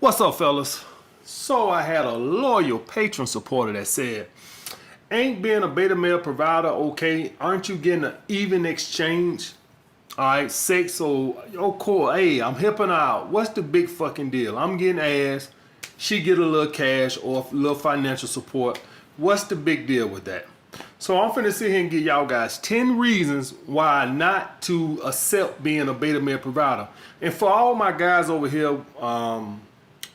What's up, fellas? So I had a loyal patron supporter that said, ain't being a beta male provider okay? Aren't you getting an even exchange? Alright, sex, so, cool, hey, I'm hipping out. What's the big fucking deal? I'm getting ass, she get a little cash or a little financial support. What's the big deal with that? So I'm finna sit here and give y'all guys 10 reasons why not to accept being a beta male provider. And for all my guys over here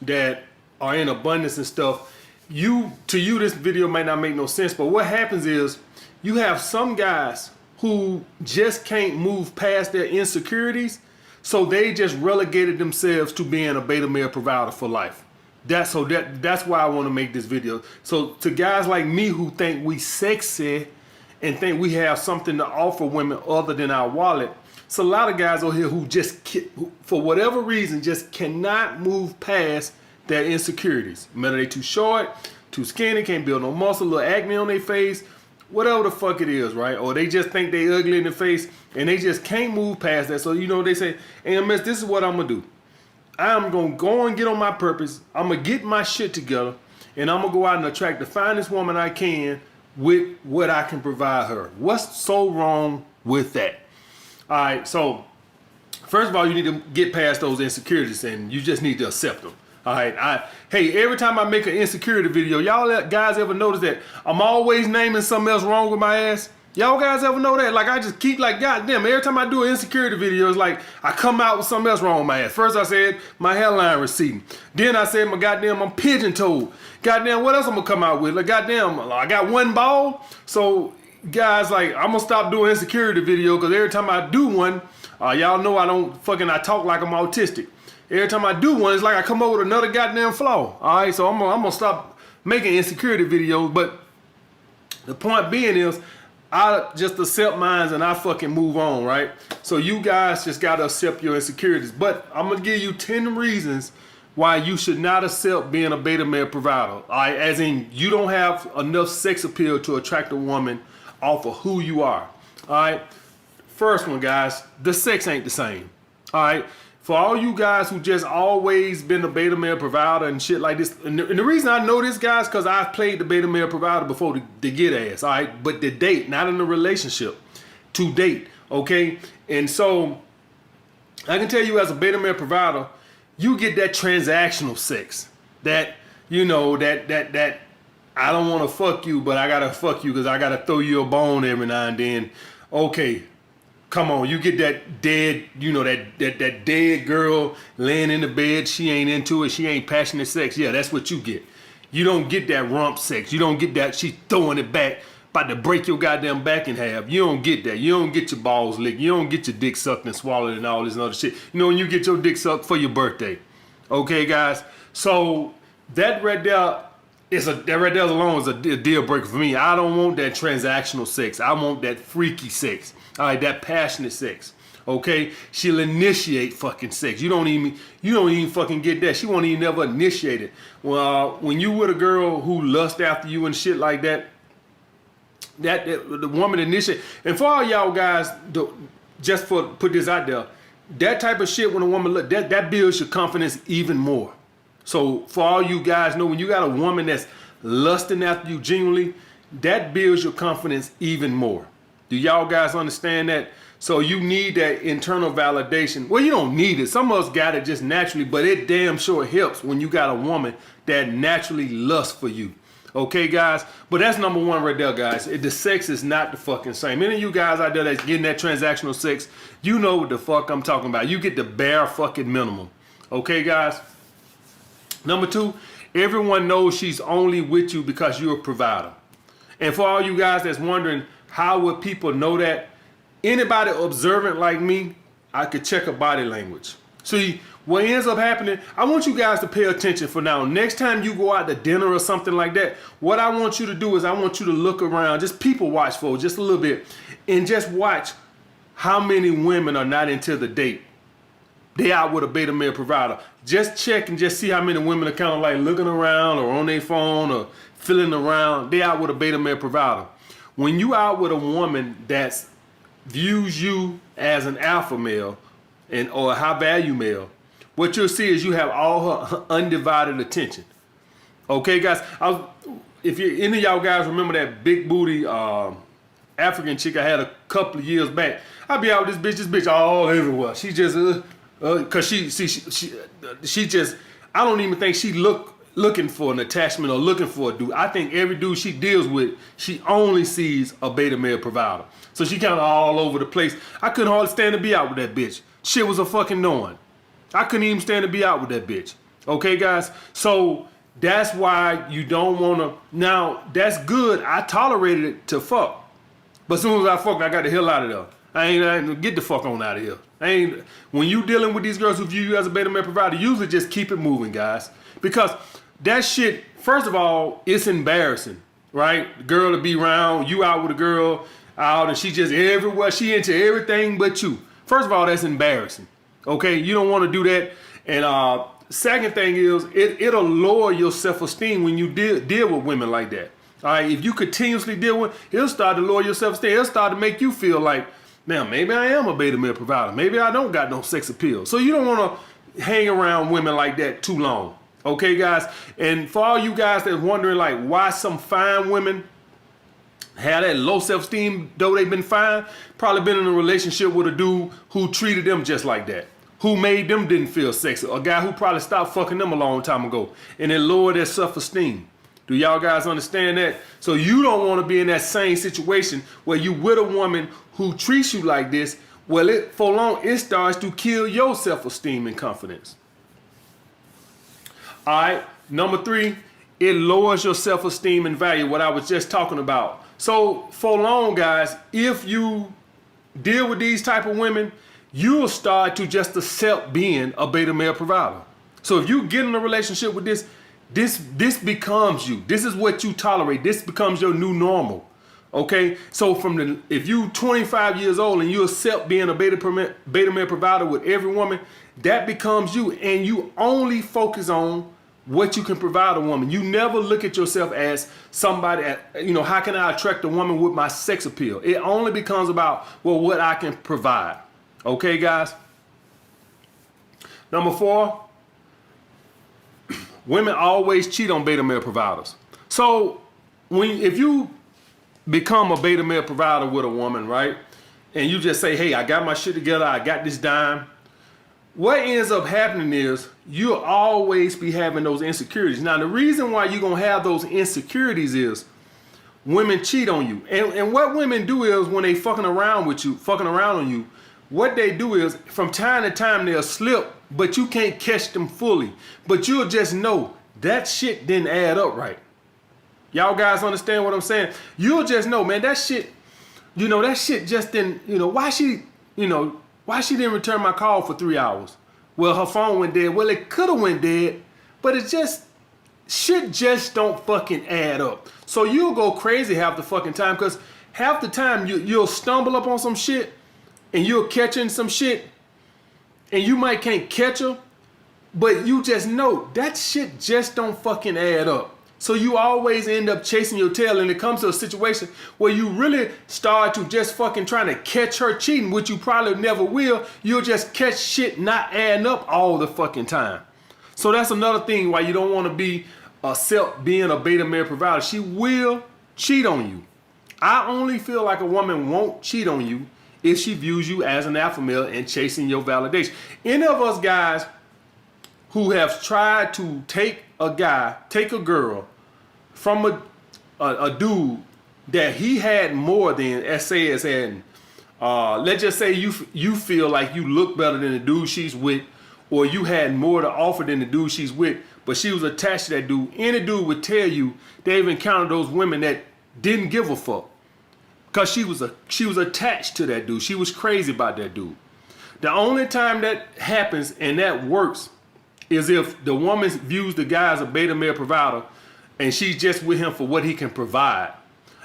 that are in abundance and stuff, to you this video might not make no sense, but what happens is you have some guys who just can't move past their insecurities, so they just relegated themselves to being a beta male provider for life. That's why I want to make this video. So to guys like me who think we sexy and think we have something to offer women other than our wallet, it's a lot of guys over here who for whatever reason, just cannot move past their insecurities. Whether they too short, too skinny, can't build no muscle, little acne on their face, whatever the fuck it is, right? Or they just think they ugly in the face and they just can't move past that. So, they say, hey, MS, this is what I'm gonna do. I'm gonna go and get on my purpose. I'm gonna get my shit together and I'm gonna go out and attract the finest woman I can with what I can provide her. What's so wrong with that? All right, so first of all, you need to get past those insecurities and you just need to accept them. All right, hey, every time I make an insecurity video, y'all guys ever notice that I'm always naming something else wrong with my ass? Y'all guys ever know that? Like, I just keep like, goddamn, every time I do an insecurity video, it's like I come out with something else wrong with my ass. First I said my hairline receding. Then I said I'm pigeon-toed. Goddamn, what else I'm gonna come out with? Like, goddamn, I got one ball. So guys, like, I'm gonna stop doing insecurity video because every time I do one, y'all know I talk like I'm autistic. Every time I do one, it's like I come up with another goddamn flaw. All right, so I'm gonna stop making insecurity videos. But the point being is, I just accept mine and I fucking move on, right? So you guys just gotta accept your insecurities. But I'm gonna give you 10 reasons why you should not accept being a beta male provider. All right, as in you don't have enough sex appeal to attract a woman off of who you are. All right, first one, guys, the sex ain't the same. All right. For all you guys who just always been a beta male provider and shit like this, and the reason I know this, guys, because I've played the beta male provider before to get ass, all right? But to date, not in a relationship, to date, okay? And so I can tell you as a beta male provider, you get that transactional sex, that, that I don't want to fuck you, but I got to fuck you because I got to throw you a bone every now and then. Okay. Come on, you get that dead, that dead girl laying in the bed. She ain't into it. She ain't passionate sex. Yeah, that's what you get. You don't get that rump sex. You don't get that she throwing it back, about to break your goddamn back in half. You don't get that. You don't get your balls licked. You don't get your dick sucked and swallowed and all this other shit. When you get your dick sucked for your birthday. Okay, guys? So that right there alone is a deal breaker for me. I don't want that transactional sex. I want that freaky sex. All right, that passionate sex. Okay, she'll initiate fucking sex. You don't even fucking get that. She won't even never initiate it. Well, when you with a girl who lusts after you and shit like that, the woman initiate. And for all y'all guys, put this out there, that type of shit when a woman that builds your confidence even more. So for all you guys know, when you got a woman that's lusting after you genuinely, that builds your confidence even more. Do y'all guys understand that? So you need that internal validation. Well, you don't need it. Some of us got it just naturally, but it damn sure helps when you got a woman that naturally lusts for you. Okay, guys? But that's number one right there, guys. The sex is not the fucking same. Any of you guys out there that's getting that transactional sex, you know what the fuck I'm talking about. You get the bare fucking minimum. Okay, guys? Number two, everyone knows she's only with you because you're a provider. And for all you guys that's wondering, how would people know that? Anybody observant like me, I could check her body language. See, what ends up happening, I want you guys to pay attention for now. Next time you go out to dinner or something like that, what I want you to do is I want you to look around, just people watch for just a little bit, and just watch how many women are not into the date. They out with a beta male provider. Just check and just see how many women are kind of like looking around or on their phone or feeling around. They out with a beta male provider. When you out with a woman that views you as an alpha male or a high value male, what you'll see is you have all her undivided attention. Okay, guys? If any of y'all guys remember that big booty African chick I had a couple of years back, I'd be out with this bitch all everywhere. She just, cause she just, I don't even think she looking for an attachment or looking for a dude. I think every dude she deals with, she only sees a beta male provider. So she kind of all over the place. I couldn't hardly stand to be out with that bitch. Shit was a fucking knowing. I couldn't even stand to be out with that bitch. Okay, guys? So that's why you don't want to. Now, that's good. I tolerated it to fuck. But as soon as I fucked, I got the hell out of there. I ain't get the fuck on out of here. When you dealing with these girls who view you as a beta male provider, usually just keep it moving, guys. Because that shit, first of all, it's embarrassing, right? The girl to be around, you out with a girl out, and she just everywhere. She into everything but you. First of all, that's embarrassing. Okay, you don't want to do that. And second thing is, it'll lower your self-esteem when you deal with women like that. All right, if you continuously deal with, it'll start to lower your self-esteem. It'll start to make you feel like, man, maybe I am a beta male provider. Maybe I don't got no sex appeal. So you don't want to hang around women like that too long. Okay, guys? And for all you guys that's wondering, like, why some fine women have that low self-esteem, though they've been fine, probably been in a relationship with a dude who treated them just like that, who made them didn't feel sexy, a guy who probably stopped fucking them a long time ago, and it lowered their self-esteem. Do y'all guys understand that? So you don't want to be in that same situation where you with a woman who treats you like this. Well, for long, it starts to kill your self-esteem and confidence. All right, number 3, it lowers your self-esteem and value, what I was just talking about. So for long, guys, if you deal with these type of women, you'll start to just accept being a beta male provider. So if you get in a relationship with this becomes you. This is what you tolerate. This becomes your new normal. Okay? So if you 25 years old and you accept being a beta male provider with every woman, that becomes you, and you only focus on what you can provide a woman. You never look at yourself as somebody, how can I attract a woman with my sex appeal? It only becomes about, well, what I can provide. Okay, guys? Number 4, women always cheat on beta male providers. So if you become a beta male provider with a woman, right, and you just say, hey, I got my shit together, I got this dime, what ends up happening is you'll always be having those insecurities. Now, the reason why you're going to have those insecurities is women cheat on you. And what women do is when they fucking around on you, what they do is from time to time they'll slip, but you can't catch them fully. But you'll just know that shit didn't add up right. Y'all guys understand what I'm saying? You'll just know, man, that shit just didn't, why she didn't return my call for 3 hours? Well, her phone went dead. Well, it could have went dead, but shit just don't fucking add up. So you'll go crazy half the fucking time, because half the time you'll stumble up on some shit and you're catching some shit and you might can't catch her, but you just know that shit just don't fucking add up. So you always end up chasing your tail, and it comes to a situation where you really start to just fucking trying to catch her cheating, which you probably never will. You'll just catch shit not adding up all the fucking time. So that's another thing why you don't want to be being a beta male provider. She will cheat on you. I only feel like a woman won't cheat on you if she views you as an alpha male and chasing your validation. Any of us guys who have tried to take a girl from a dude that he had more than, let's just say you feel like you look better than the dude she's with, or you had more to offer than the dude she's with, but she was attached to that dude. Any dude would tell you they've encountered those women that didn't give a fuck because she was attached to that dude. She was crazy about that dude. The only time that happens and that works is if the woman views the guy as a beta male provider and she's just with him for what he can provide.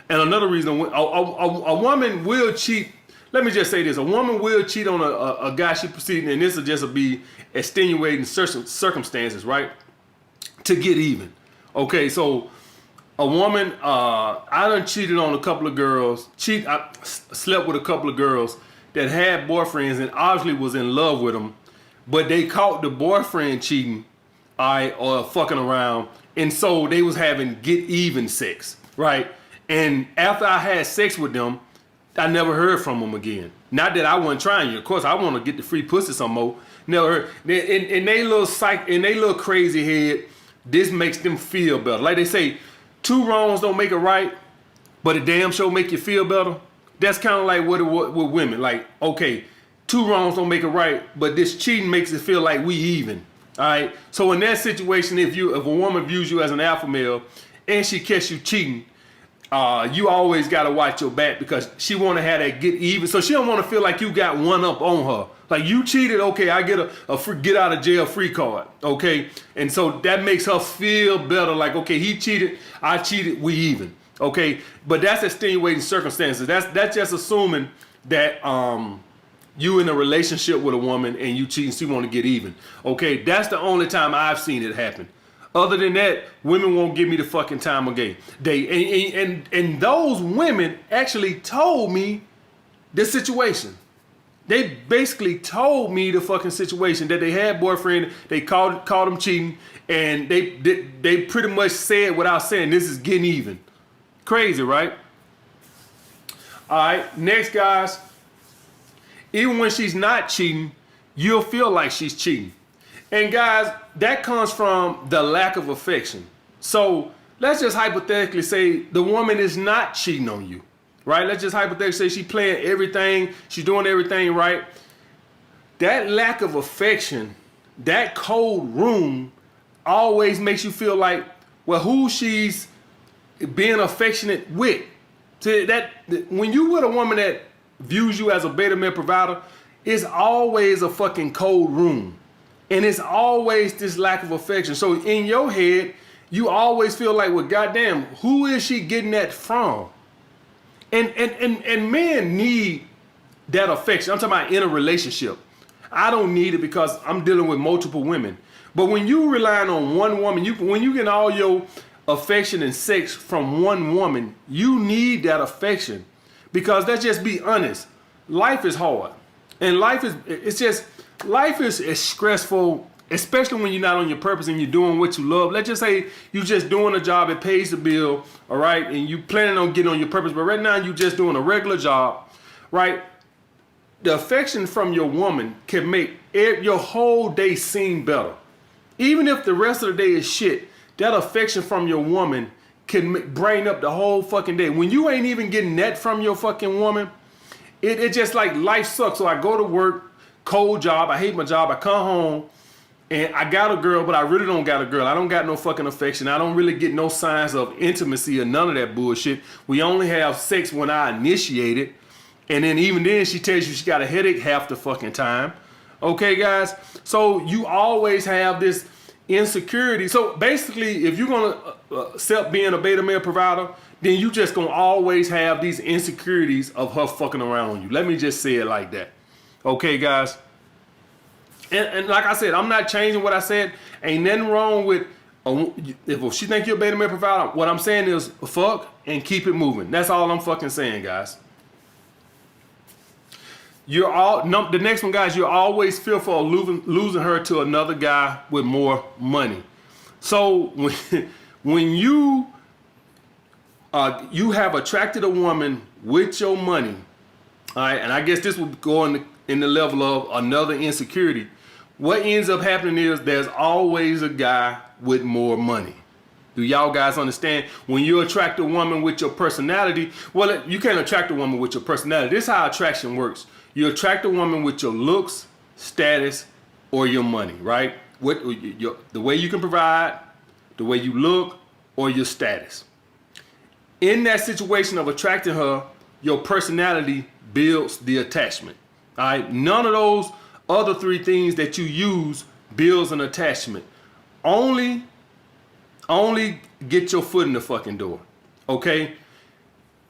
And another reason, a woman will cheat. Let me just say this. A woman will cheat on a guy she proceeding, and this will just be extenuating circumstances, right? To get even. Okay, so a woman, I done cheated on a couple of girls. I slept with a couple of girls that had boyfriends and obviously was in love with them. but they caught the boyfriend cheating, all right, or fucking around, and so they was having get even sex, right? And after I had sex with them, I never heard from them again. Not that I wasn't trying you. Of course, I want to get the free pussy some more. Never heard. In they little crazy head, this makes them feel better. Like they say, 2 wrongs don't make it right, but a damn sure make you feel better. That's kind of like what with women. Like, okay, 2 wrongs don't make it right, but this cheating makes it feel like we even. All right. So in that situation, if a woman views you as an alpha male and she catch you cheating, you always gotta watch your back because she want to have that get even. So she don't want to feel like you got one up on her. Like you cheated, okay, I get a free, get out of jail free card, okay? And so that makes her feel better. Like, okay, he cheated, I cheated, we even, okay? But that's extenuating circumstances. That's just assuming that you in a relationship with a woman and you cheating, so you want to get even, okay? That's the only time I've seen it happen. Other than that, women won't give me the fucking time of day. And those women actually told me the situation. They basically told me the fucking situation that they had boyfriend, they caught him cheating, and they pretty much said without saying, this is getting even. Crazy, right? All right, next, guys. Even when she's not cheating, you'll feel like she's cheating. And guys, that comes from the lack of affection. So let's just hypothetically say the woman is not cheating on you, right? Let's just hypothetically say she's playing everything, she's doing everything right. That lack of affection, that cold room always makes you feel like, well, who she's being affectionate with. So that when you with a woman that views you as a beta male provider, it's always a fucking cold room. And it's always this lack of affection. So in your head, you always feel like, well, goddamn, who is she getting that from? And men need that affection. I'm talking about in a relationship. I don't need it because I'm dealing with multiple women. But when you relying on one woman, when you get all your affection and sex from one woman, you need that affection. Because let's just be honest, life is hard. And life is stressful, especially when you're not on your purpose and you're doing what you love. Let's just say you're just doing a job, it pays the bill, all right, and you planning on getting on your purpose, but right now you're just doing a regular job, right? The affection from your woman can make your whole day seem better. Even if the rest of the day is shit, that affection from your woman can brighten up the whole fucking day. When you ain't even getting that from your fucking woman, it just like life sucks. So I go to work, cold job, I hate my job, I come home, and I got a girl, but I really don't got a girl. I don't got no fucking affection. I don't really get no signs of intimacy or none of that bullshit. We only have sex when I initiate it. And then even then, she tells you she got a headache half the fucking time. Okay, guys? So you always have this insecurity. So basically, if you're going to accept being a beta male provider, then you just going to always have these insecurities of her fucking around on you. Let me just say it like that. Okay, guys? And like I said, I'm not changing what I said. Ain't nothing wrong with, if she think you're a beta male provider, what I'm saying is fuck and keep it moving. That's all I'm fucking saying, guys. The next one, guys, you're always fearful of losing her to another guy with more money. So when you have attracted a woman with your money, all right, and I guess this would go in the level of another insecurity. What ends up happening is there's always a guy with more money. Do y'all guys understand? When you attract a woman with your personality, well, you can't attract a woman with your personality. This is how attraction works. You attract a woman with your looks, status, or your money, right? The way you can provide, the way you look, or your status. In that situation of attracting her, your personality builds the attachment. All right? None of those other 3 things that you use builds an attachment. Only get your foot in the fucking door. Okay?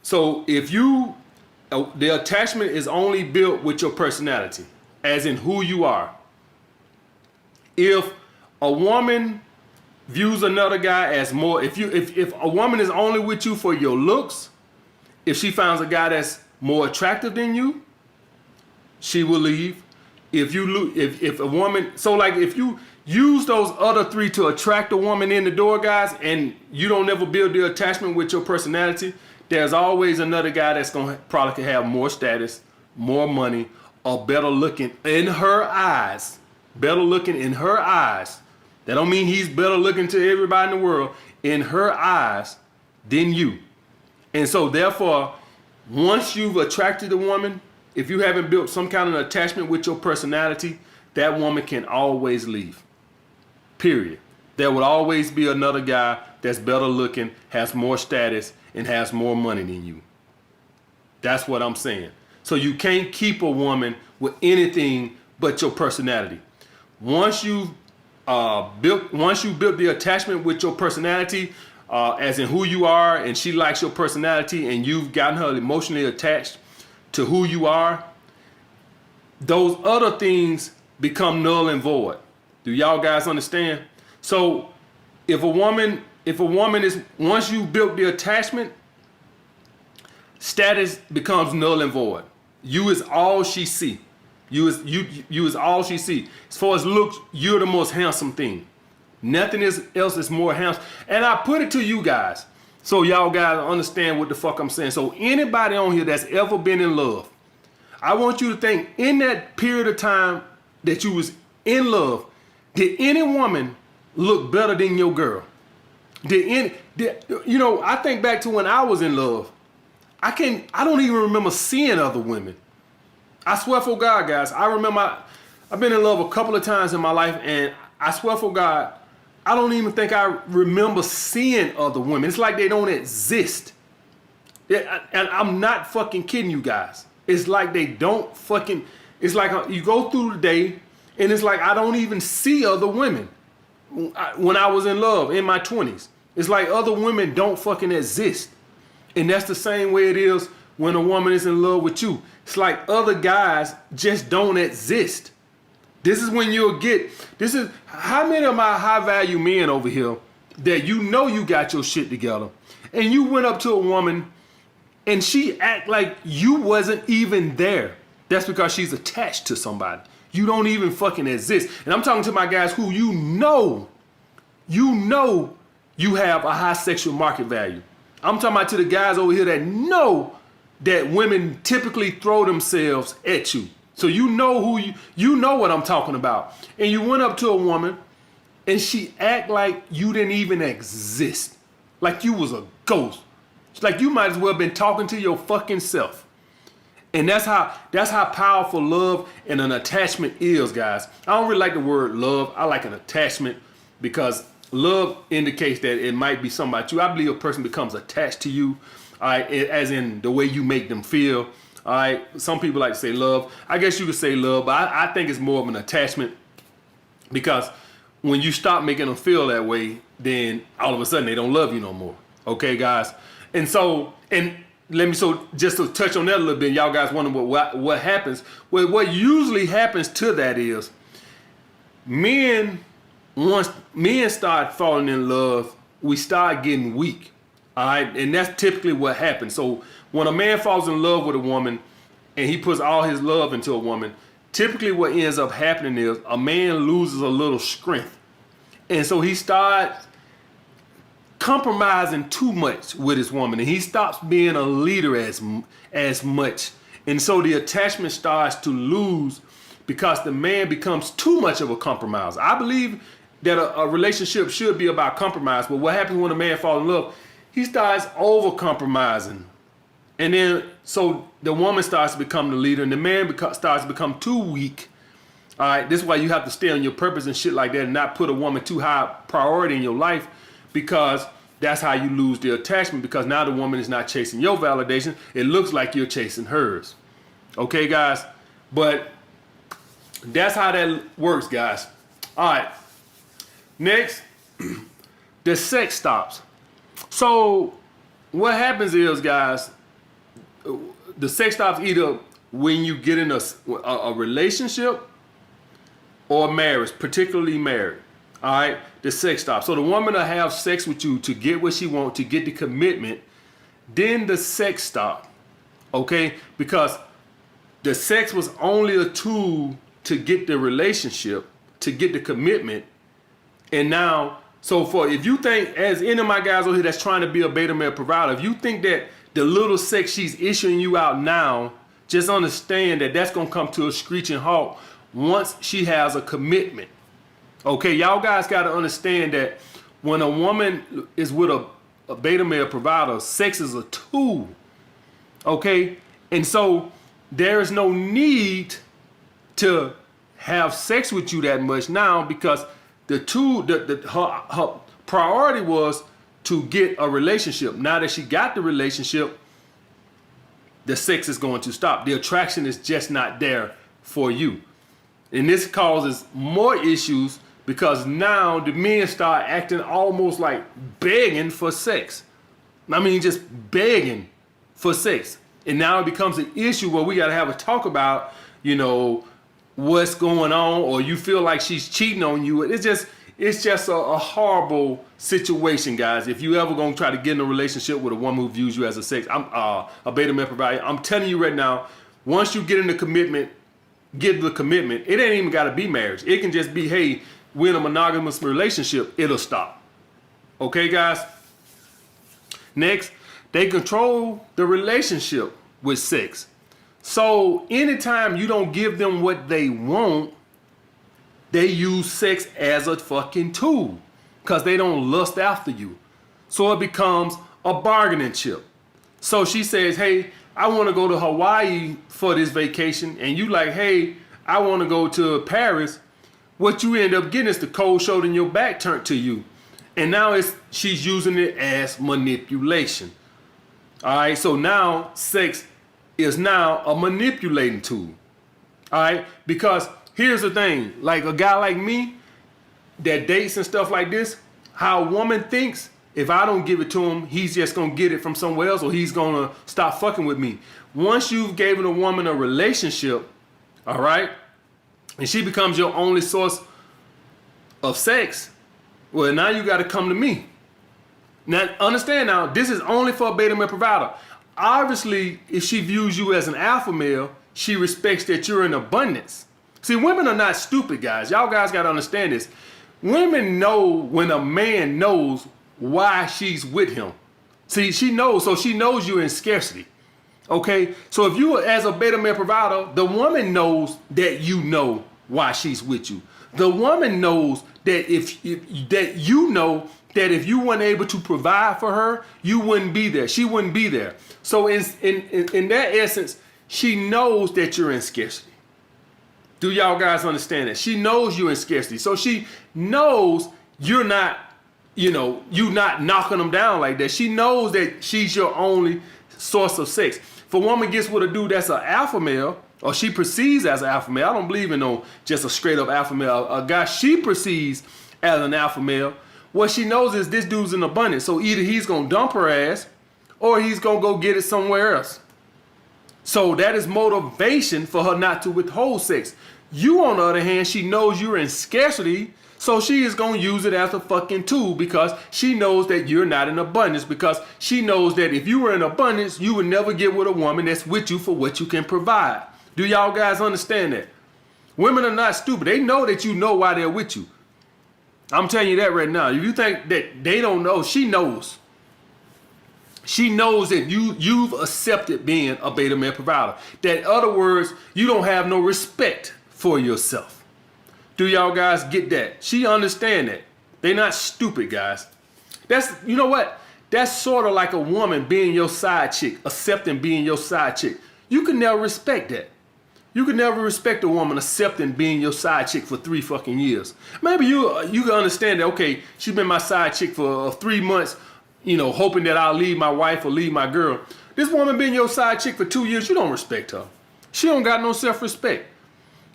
So if the attachment is only built with your personality, as in who you are. If a woman views another guy as more, if a woman is only with you for your looks, if she finds a guy that's more attractive than you, she will leave. if a woman, so like if you use those other three to attract a woman in the door, guys, and you don't ever build the attachment with your personality, there's always another guy that's gonna probably can have more status, more money, or better looking in her eyes. Better looking in her eyes. That don't mean he's better looking to everybody in the world. In her eyes than you. And so therefore, once you've attracted a woman, if you haven't built some kind of attachment with your personality, that woman can always leave. Period. There will always be another guy that's better looking, has more status, and has more money than you. That's what I'm saying. So you can't keep a woman with anything but your personality. Once you built the attachment with your personality, as in who you are, and she likes your personality, and you've gotten her emotionally attached to who you are, those other things become null and void. Do y'all guys understand? So if a woman is, once you built the attachment, status becomes null and void. You is all she see. You is all she see. As far as looks, you're the most handsome thing. Nothing else is more handsome. And I put it to you guys, so y'all guys understand what the fuck I'm saying. So anybody on here that's ever been in love, I want you to think, in that period of time that you was in love, did any woman look better than your girl? I think back to when I was in love. I don't even remember seeing other women. I swear for God, guys, I remember I've been in love a couple of times in my life, and I swear for God, I don't even think I remember seeing other women. It's like they don't exist. And I'm not fucking kidding you guys. It's like they don't fucking, it's like you go through the day, and it's like I don't even see other women. When I was in love in my 20s, it's like other women don't fucking exist. And that's the same way it is when a woman is in love with you. It's like other guys just don't exist. This is when this is how many of my high value men over here that you got your shit together, and you went up to a woman and she act like you wasn't even there. That's because she's attached to somebody. You don't even fucking exist. And I'm talking to my guys who you know you have a high sexual market value. I'm talking about to the guys over here that know that women typically throw themselves at you. So you know you know what I'm talking about. And you went up to a woman and she act like you didn't even exist. Like you was a ghost. It's like you might as well have been talking to your fucking self. And that's how powerful love and an attachment is, guys. I don't really like the word love. I like an attachment because love indicates that it might be something about you. I believe a person becomes attached to you, all right, as in the way you make them feel. All right, some people like to say love. I guess you could say love, but I think it's more of an attachment because when you stop making them feel that way, then all of a sudden they don't love you no more. Okay, guys? And just to touch on that a little bit, y'all guys wonder what happens. Well, what usually happens to that is once men start falling in love, we start getting weak. All right, and that's typically what happens. So when a man falls in love with a woman and he puts all his love into a woman, typically what ends up happening is a man loses a little strength. And so he starts compromising too much with his woman, and he stops being a leader as much. And so the attachment starts to lose because the man becomes too much of a compromiser. I believe that a relationship should be about compromise, but what happens when a man falls in love? He starts over compromising. And then, so the woman starts to become the leader and the man starts to become too weak. All right, this is why you have to stay on your purpose and shit like that and not put a woman too high priority in your life, because that's how you lose the attachment, because now the woman is not chasing your validation. It looks like you're chasing hers. Okay, guys? But that's how that works, guys. All right. Next, the sex stops. So what happens is, guys, the sex stops either when you get in a relationship or marriage, particularly married. All right, the sex stops. So the woman will have sex with you to get what she wants, to get the commitment. Then the sex stop. Okay, because the sex was only a tool to get the relationship, to get the commitment. And now, so for if you think, as any of my guys over here that's trying to be a beta male provider, if you think that the little sex she's issuing you out now, just understand that that's going to come to a screeching halt once she has a commitment. Okay, y'all guys got to understand that when a woman is with a beta male provider, sex is a tool. Okay, and so there is no need to have sex with you that much now, because her priority was to get a relationship. Now that she got the relationship, the sex is going to stop. The attraction is just not there for you. And this causes more issues because now the men start acting almost like begging for sex. I mean, just begging for sex. And now it becomes an issue where we got to have a talk about, you know, what's going on, or you feel like she's cheating on you. It's just a horrible situation, guys. If you ever gonna try to get in a relationship with a woman who views you as a beta male provider, I'm telling you right now, once you get in the commitment, get the commitment. It ain't even gotta be marriage. It can just be, hey, we're in a monogamous relationship. It'll stop. Okay, guys. Next, they control the relationship with sex. So anytime you don't give them what they want, they use sex as a fucking tool because they don't lust after you. So it becomes a bargaining chip. So she says, hey, I want to go to Hawaii for this vacation. And you like, hey, I want to go to Paris. What you end up getting is the cold shoulder and your back turned to you. And now she's using it as manipulation. All right, so now sex is now a manipulating tool. All right, because here's the thing, like a guy like me that dates and stuff like this, how a woman thinks, if I don't give it to him, he's just gonna get it from somewhere else, or he's gonna stop fucking with me. Once you've given a woman a relationship, all right, and she becomes your only source of sex, well, now you gotta come to me. Now, understand now, this is only for a beta male provider. Obviously, if she views you as an alpha male, she respects that you're in abundance. See, women are not stupid, guys. Y'all guys got to understand this. Women know when a man knows why she's with him. See, she knows, so she knows you're in scarcity. Okay? So if you, as a beta male provider, the woman knows that you know why she's with you. The woman knows that if you weren't able to provide for her, you wouldn't be there. She wouldn't be there. So in that essence, she knows that you're in scarcity. Do y'all guys understand that? She knows you're in scarcity. So she knows you're not, you're not knocking them down like that. She knows that she's your only source of sex. If a woman gets with a dude that's an alpha male, or she perceives as an alpha male, I don't believe in no just a straight up alpha male. A guy she perceives as an alpha male, what she knows is this dude's in abundance. So either he's going to dump her ass or he's going to go get it somewhere else. So that is motivation for her not to withhold sex. You, on the other hand, she knows you're in scarcity, so she is going to use it as a fucking tool because she knows that you're not in abundance, because she knows that if you were in abundance, you would never get with a woman that's with you for what you can provide. Do y'all guys understand that? Women are not stupid. They know that you know why they're with you. I'm telling you that right now. If you think that they don't know, she knows. She knows that you've accepted being a beta male provider. That, in other words, you don't have no respect for yourself. Do y'all guys get that? She understand that. They're not stupid, guys. That's, you know what? That's sort of like a woman being your side chick, accepting being your side chick. You can never respect that. You can never respect a woman accepting being your side chick for 3 fucking years. Maybe you can understand that, okay, she's been my side chick for 3 months, hoping that I'll leave my wife or leave my girl. This woman being your side chick for 2 years, you don't respect her. She don't got no self-respect.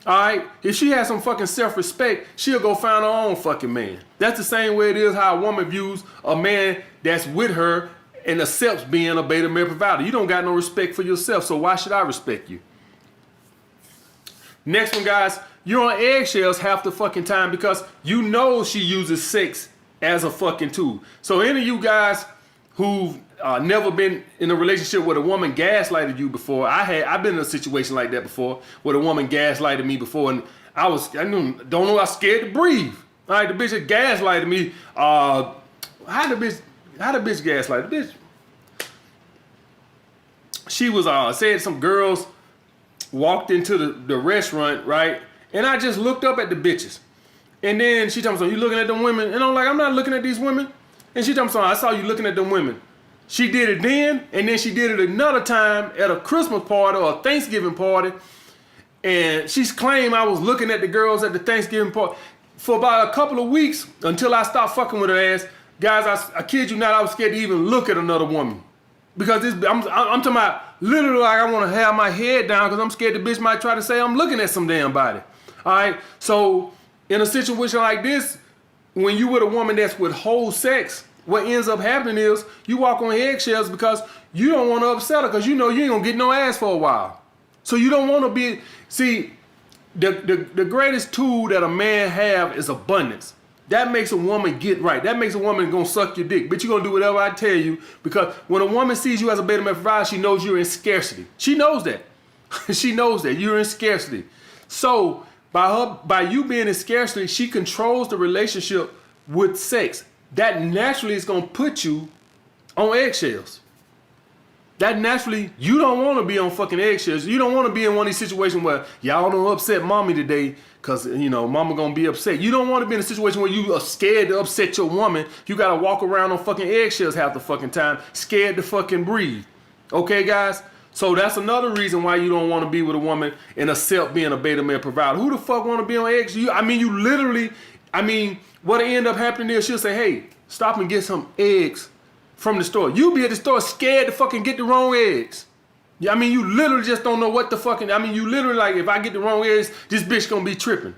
All right? If she has some fucking self-respect, she'll go find her own fucking man. That's the same way it is how a woman views a man that's with her and accepts being a beta male provider. You don't got no respect for yourself, so why should I respect you? Next one, guys, you're on eggshells half the fucking time because you know she uses sex as a fucking tool. So any of you guys who've never been in a relationship where a woman gaslighted you before. I've been in a situation like that before, where the woman gaslighted me before, and I don't know, I was scared to breathe. All right, the bitch had gaslighted me. How the bitch gaslight the bitch? She was said some girls walked into the restaurant, right? And I just looked up at the bitches. And then she told me, so you looking at them women? And I'm like, I'm not looking at these women. And she told me, so I saw you looking at them women. She did it then, and then she did it another time at a Christmas party or a Thanksgiving party. And she's claimed I was looking at the girls at the Thanksgiving party for about a couple of weeks until I stopped fucking with her ass. Guys, I kid you not, I was scared to even look at another woman. Because I'm talking about literally like I want to have my head down because I'm scared the bitch might try to say I'm looking at some damn body. All right? So in a situation like this, when you with a woman that's with whole sex, what ends up happening is you walk on eggshells because you don't want to upset her because you know you ain't going to get no ass for a while. So you don't want to be... See, the greatest tool that a man have is abundance. That makes a woman get right. That makes a woman gonna suck your dick. But you're gonna do whatever I tell you because when a woman sees you as a beta male provider, she knows you're in scarcity. She knows that. She knows that you're in scarcity. So by you being in scarcity, she controls the relationship with sex. That naturally is gonna put you on eggshells. That naturally, you don't want to be on fucking eggshells. You don't want to be in one of these situations where y'all don't upset mommy today because, you know, mama going to be upset. You don't want to be in a situation where you are scared to upset your woman. You got to walk around on fucking eggshells half the fucking time, scared to fucking breathe. Okay, guys? So that's another reason why you don't want to be with a woman and accept being a beta male provider. Who the fuck want to be on eggshells? You literally, what end up happening is she'll say, hey, stop and get some eggs from the store. You be at the store scared to fucking get the wrong eggs. Yeah, you literally just don't know what the fucking, you literally like, if I get the wrong eggs, this bitch gonna be tripping.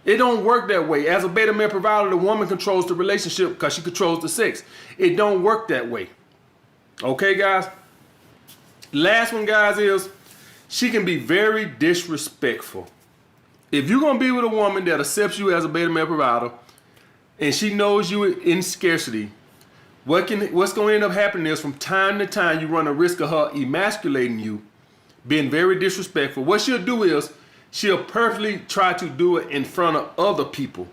It don't work that way. As a beta male provider, the woman controls the relationship because she controls the sex. It don't work that way. Okay, guys? Last one, guys, is she can be very disrespectful. If you're gonna be with a woman that accepts you as a beta male provider and she knows you in scarcity, what's going to end up happening is from time to time you run a risk of her emasculating you, being very disrespectful. What she'll do is she'll purposely try to do it in front of other people,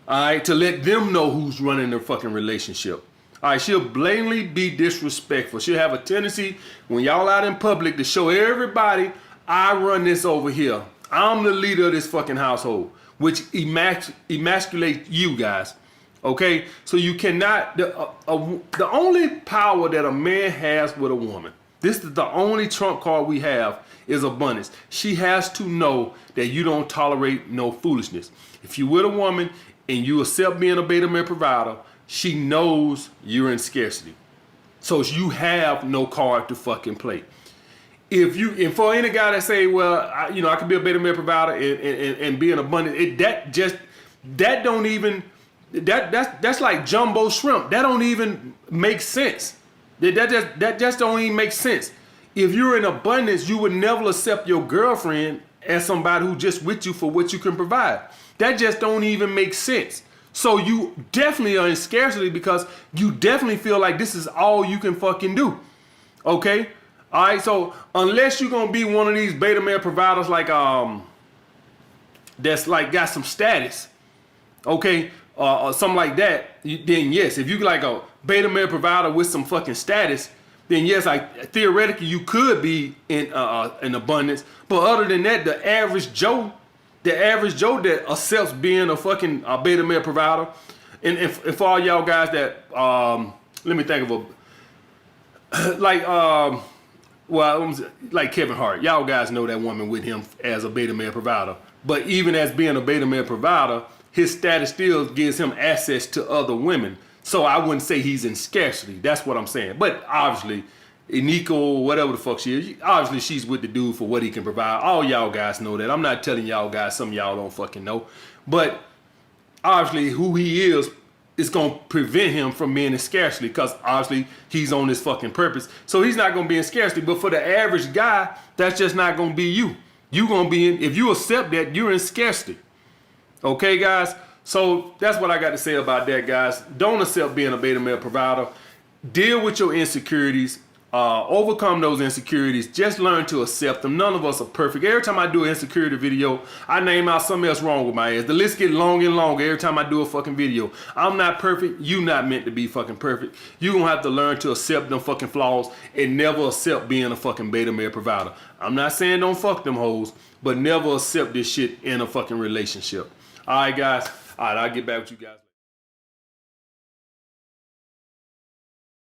all right, to let them know who's running their fucking relationship. All right, she'll blatantly be disrespectful. She'll have a tendency when y'all out in public to show everybody, I run this over here. I'm the leader of this fucking household, which emasculates you guys. Okay, so you cannot, the only power that a man has with a woman, this is the only trump card we have, is abundance. She has to know that you don't tolerate no foolishness. If you're with a woman and you accept being a beta male provider, she knows you're in scarcity. So you have no card to fucking play. And for any guy that say, well, I could be a beta male provider and be an abundant, that's like jumbo shrimp. That don't even make sense. That just don't even make sense. If you're in abundance, you would never accept your girlfriend as somebody who just with you for what you can provide. That just don't even make sense. So you definitely are in scarcity because you definitely feel like this is all you can fucking do. Okay? All right, so unless you're gonna be one of these beta male providers like that's like got some status, okay, or something like that, then yes, if you like a beta male provider with some fucking status, then yes, like theoretically you could be in abundance. But other than that, the average Joe that accepts being a fucking beta male provider, and for all y'all guys that let me think of like Kevin Hart, y'all guys know that woman with him as a beta male provider. But even as being a beta male provider, his status still gives him access to other women. So I wouldn't say he's in scarcity. That's what I'm saying. But obviously, Nico, whatever the fuck she is, obviously she's with the dude for what he can provide. All y'all guys know that. I'm not telling y'all guys, some of y'all don't fucking know. But obviously who he is going to prevent him from being in scarcity because obviously he's on this fucking purpose. So he's not going to be in scarcity. But for the average guy, that's just not going to be you. You're going to be in, if you accept that, you're in scarcity. Okay, guys? So that's what I got to say about that, guys. Don't accept being a beta male provider. deal with your insecurities. Overcome those insecurities. Just learn to accept them. None of us are perfect. Every time I do an insecurity video, I name out something else wrong with my ass. The list get long and longer every time I do a fucking video. I'm not perfect. You not meant to be fucking perfect. You gonna have to learn to accept them fucking flaws and never accept being a fucking beta male provider. I'm not saying don't fuck them hoes, but never accept this shit in a fucking relationship. All right, guys. All right, I'll get back with you guys.